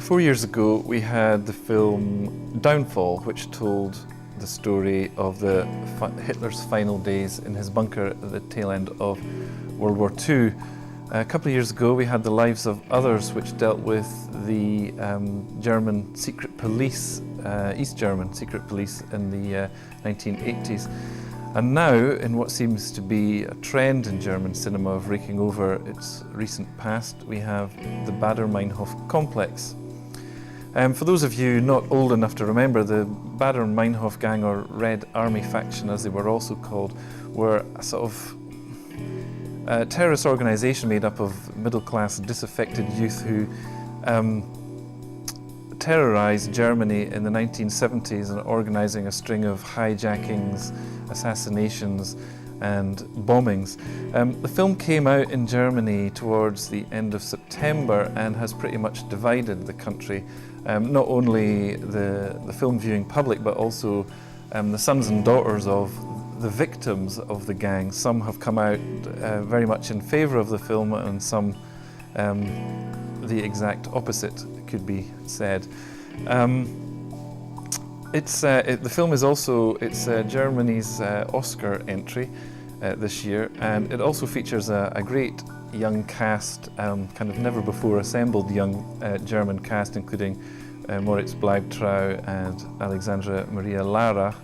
4 years ago we had the film Downfall, which told the story of Hitler's final days in his bunker at the tail end of World War II. A couple of years ago we had The Lives of Others, which dealt with the German secret police, East German secret police in the 1980s. And now, in what seems to be a trend in German cinema of raking over its recent past, we have the Baader-Meinhof complex. For those of you not old enough to remember, the Baader-Meinhof gang, or Red Army faction as they were also called, were a sort of terrorist organisation made up of middle-class disaffected youth who terrorised Germany in the 1970s and organising a string of hijackings, assassinations and bombings. The film came out in Germany towards the end of September and has pretty much divided the country. Not only the film viewing public, but also the sons and daughters of the victims of the gang. Some have come out very much in favour of the film, and some the exact opposite could be said. The film is also Germany's Oscar entry this year, and it also features a great young cast, kind of never before assembled young German cast, including Moritz Bleibtreu and Alexandra Maria Lara,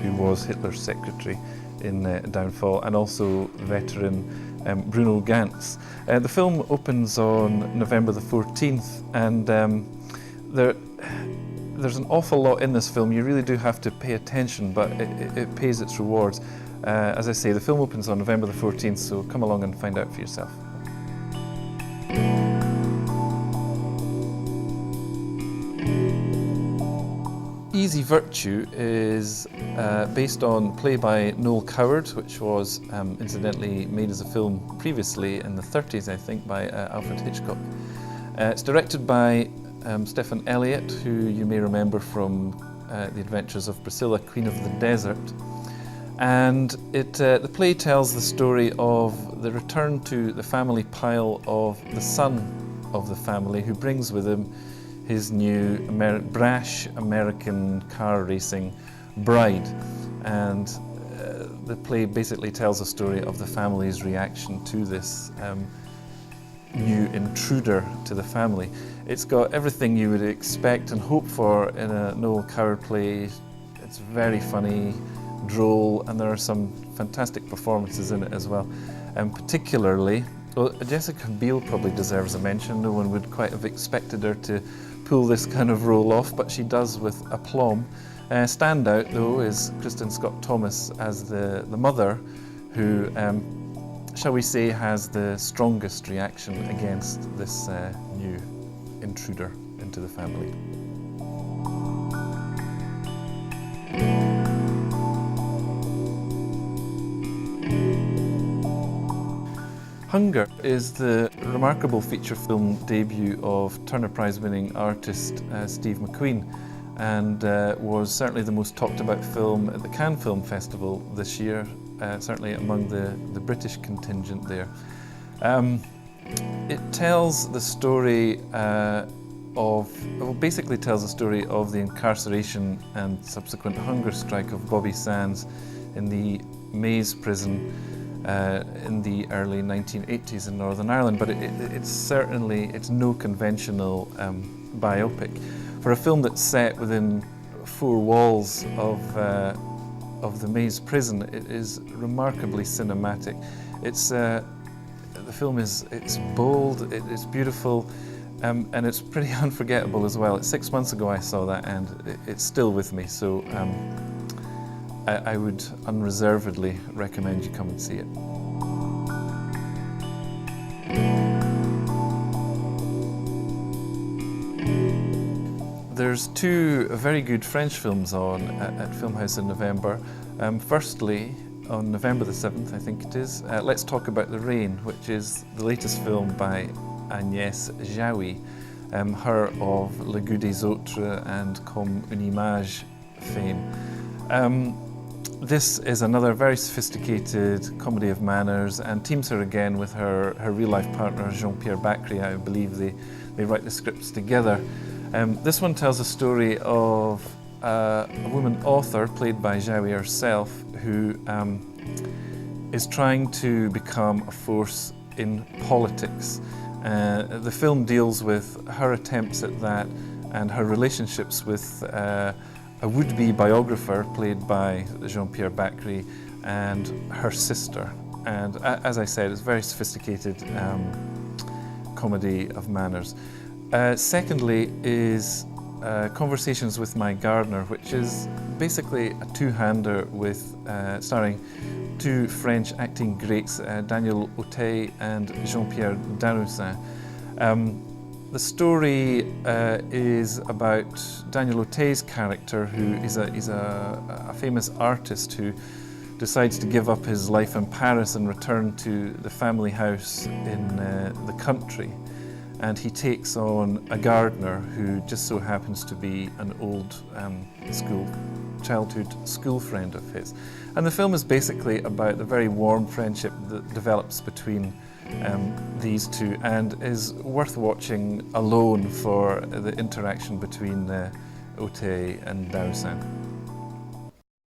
who was Hitler's secretary in Downfall, and also veteran Bruno Ganz. The film opens on November the 14th, and there's an awful lot in this film. You really do have to pay attention, but it pays its rewards. As I say, the film opens on November the 14th, so come along and find out for yourself. Easy Virtue is based on a play by Noel Coward, which was incidentally made as a film previously in the 30s, I think, by Alfred Hitchcock. It's directed by Stephen Elliott, who you may remember from The Adventures of Priscilla, Queen of the Desert. And the play tells the story of the return to the family pile of the son of the family, who brings with him his new brash American car racing bride. And the play basically tells a story of the family's reaction to this new intruder to the family. It's got everything you would expect and hope for in a Noel Coward play. It's very funny, droll, and there are some fantastic performances in it as well. And particularly, well, Jessica Biel probably deserves a mention. No one would quite have expected her to pull this kind of role off, but she does with aplomb. Standout though is Kristen Scott Thomas as the mother, who, shall we say, has the strongest reaction against this new intruder into the family. Hunger is the remarkable feature film debut of Turner Prize winning artist Steve McQueen, and was certainly the most talked about film at the Cannes Film Festival this year, certainly among the British contingent there. It tells the story basically tells the story of the incarceration and subsequent hunger strike of Bobby Sands in the Maze prison in the early 1980s in Northern Ireland, but it's no conventional biopic. For a film that's set within four walls of the Maze prison, it is remarkably cinematic. The film is bold, it's beautiful, and it's pretty unforgettable as well. 6 months ago I saw that, and it's still with me, so I would unreservedly recommend you come and see it. There's two very good French films on at Filmhouse in November. Firstly, on November the 7th, I think it is, Let's Talk About the Rain, which is the latest film by Agnès Jaoui, her of Le Goût des Autres and Comme une Image fame. This is another very sophisticated comedy of manners, and teams her again with her real-life partner Jean-Pierre Bacri. I believe they write the scripts together. This one tells a story of a woman author, played by Zhaoyi herself, who is trying to become a force in politics. The film deals with her attempts at that and her relationships with a would-be biographer, played by Jean-Pierre Bacri, and her sister. And as I said, it's a very sophisticated comedy of manners. Secondly is Conversations with My Gardener, which is basically a two-hander with starring two French acting greats, Daniel Auteuil and Jean-Pierre Daroussin. The story is about Daniel Auteuil's character, who is a famous artist who decides to give up his life in Paris and return to the family house in the country. And he takes on a gardener who just so happens to be an old childhood school friend of his. And the film is basically about the very warm friendship that develops between these two, and is worth watching alone for the interaction between Auteuil and Daroussin.